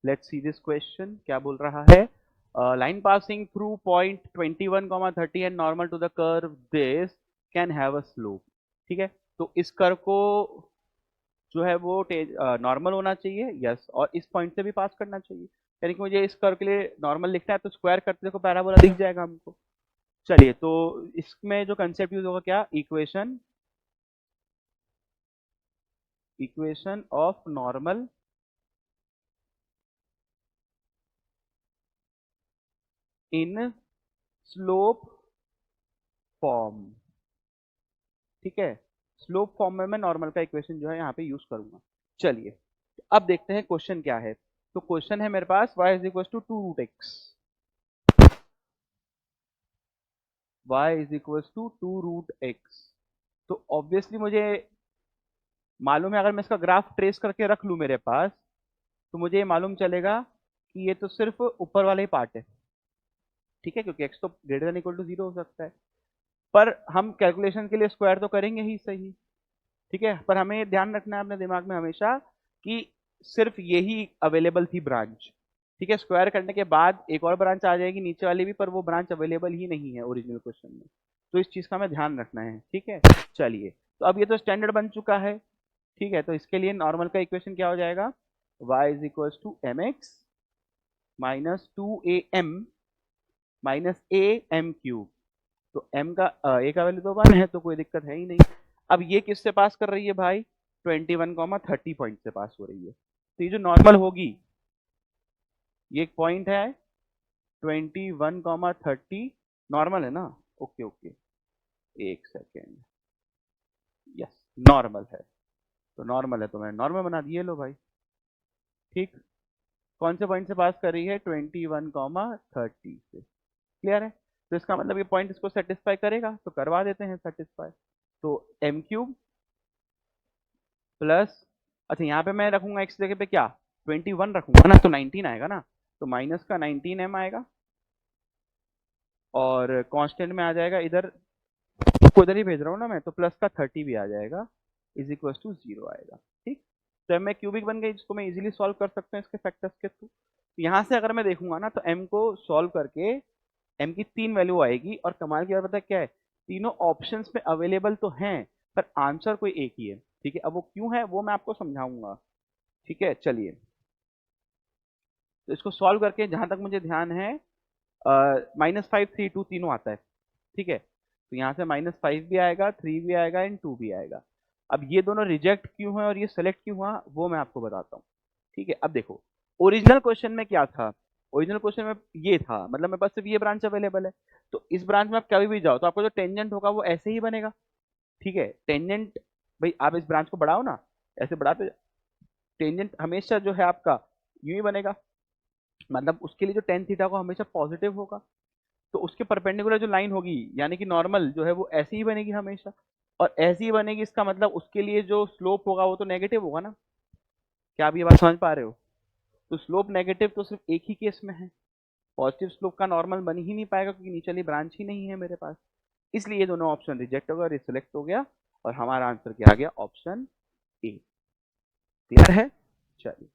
Let's see this question क्या बोल रहा है। Line passing through point 21, 30 and normal to the curve this can have a slope. ठीक है, तो इस कर्व को जो है वो नॉर्मल होना चाहिए, यस, और इस पॉइंट से भी पास करना चाहिए। यानी कि मुझे इस कर्व के लिए नॉर्मल लिखना है, तो स्क्वायर करते देखो पैराबोला दिख जाएगा हमको। चलिए, तो इसमें जो कंसेप्ट यूज होगा क्या, equation of normal in slope form. ठीक है, स्लोप फॉर्म में मैं नॉर्मल का इक्वेशन जो है यहाँ पे यूज करूंगा। चलिए, तो अब देखते हैं क्वेश्चन क्या है। तो क्वेश्चन है मेरे पास y is equal to 2√x, y is equal to 2√x। तो ऑब्वियसली मुझे मालूम है, अगर मैं इसका ग्राफ ट्रेस करके रख लूं मेरे पास, तो मुझे ये मालूम चलेगा कि ये तो सिर्फ ऊपर वाला ही पार्ट है। ठीक है, क्योंकि x तो ग्रेटर देन इक्वल टू 0 हो सकता है। पर हम कैलकुलेशन के लिए स्क्वायर तो करेंगे ही सही। ठीक है, पर हमें ये ध्यान रखना है अपने दिमाग में हमेशा कि सिर्फ यही अवेलेबल थी ब्रांच। ठीक है, स्क्वायर करने के बाद एक और ब्रांच आ जाएगी नीचे वाली भी, पर वो ब्रांच अवेलेबल ही नहीं है ओरिजिनल क्वेश्चन में। तो इस चीज का हमें ध्यान रखना है। ठीक है, चलिए, तो अब ये तो स्टैंडर्ड बन चुका है। ठीक है, तो इसके लिए नॉर्मल का इक्वेशन क्या हो जाएगा, y is equal to M X minus 2am minus A M cube. तो m का a का वैल्यू तो 1 है, तो कोई दिक्कत है ही नहीं। अब ये किससे पास कर रही है भाई, 21, 30 पॉइंट से पास हो रही है। तो ये जो नॉर्मल होगी, ये एक पॉइंट है 21, 30 नॉर्मल है ना। ओके ओके, एक सेकेंड, यस, नॉर्मल है। तो नॉर्मल है तो मैं नॉर्मल बना दिए, लो भाई। ठीक, कौन से पॉइंट से पास कर रही है, 21, 30 से। क्लियर है, तो इसका मतलब ये पॉइंट इसको सेटिस्फाई करेगा, तो करवा देते हैं सेटिस्फाई। तो एम क्यूब प्लस, अच्छा यहाँ पे मैं रखूंगा एक्स जगह पे क्या, 21 रखूंगा ना, तो 19 आएगा ना। तो माइनस का 19m आएगा, और कांस्टेंट में आ जाएगा इधर, को इधर ही भेज रहा हूँ ना मैं, तो प्लस का 30 भी आ जाएगा, इज इक्वल टू 0 आएगा। ठीक, तो m में क्यूबिक बन गई, जिसको मैं इजीली सॉल्व कर सकता हूँ इसके फैक्टर्स के थ्रू। तो यहाँ से अगर मैं देखूंगा ना, तो m को सॉल्व करके m की 3 वैल्यू आएगी, और कमाल की बात पता है क्या है, तीनों ऑप्शंस में अवेलेबल तो हैं, पर आंसर कोई एक ही है। ठीक है, अब वो क्यों है वो मैं आपको समझाऊंगा। ठीक है, चलिए, तो इसको सॉल्व करके जहां तक मुझे ध्यान है, -5, 3, 2 तीनों आता है। ठीक है, तो यहाँ से -5 भी आएगा, 3 भी आएगा एंड 2 भी आएगा। अब ये दोनों रिजेक्ट क्यों है और ये सेलेक्ट क्यों हुआ, वो मैं आपको बताता हूँ। ठीक है, अब देखो, ओरिजिनल क्वेश्चन में क्या था, ओरिजिनल क्वेश्चन में ये था, मतलब मेरे पास सिर्फ ये ब्रांच अवेलेबल है। तो इस ब्रांच में आप कभी भी जाओ, तो आपको जो टेंजेंट होगा वो ऐसे ही बनेगा। ठीक है, टेंजेंट, भाई आप इस ब्रांच को बढ़ाओ ना, ऐसे बढ़ाते, टेंजेंट हमेशा जो है आपका यूं ही बनेगा, मतलब उसके लिए जो टेन थीटा को हमेशा पॉजिटिव होगा। तो उसके परपेंडिकुलर जो लाइन होगी, यानी कि नॉर्मल जो है वो ऐसी ही बनेगी हमेशा, और ऐसी ही बनेगी, इसका मतलब उसके लिए जो स्लोप होगा वो तो नेगेटिव होगा ना। क्या आप ये बात समझ पा रहे हो, तो स्लोप नेगेटिव तो सिर्फ एक ही केस में है, पॉजिटिव स्लोप का नॉर्मल बन ही नहीं पाएगा, क्योंकि नीचे वाली ब्रांच ही नहीं है मेरे पास। इसलिए ये दोनों ऑप्शन रिजेक्ट हो गया, रिसेलेक्ट हो गया, और हमारा आंसर क्या आ गया, ऑप्शन ए। क्लियर है, चलिए।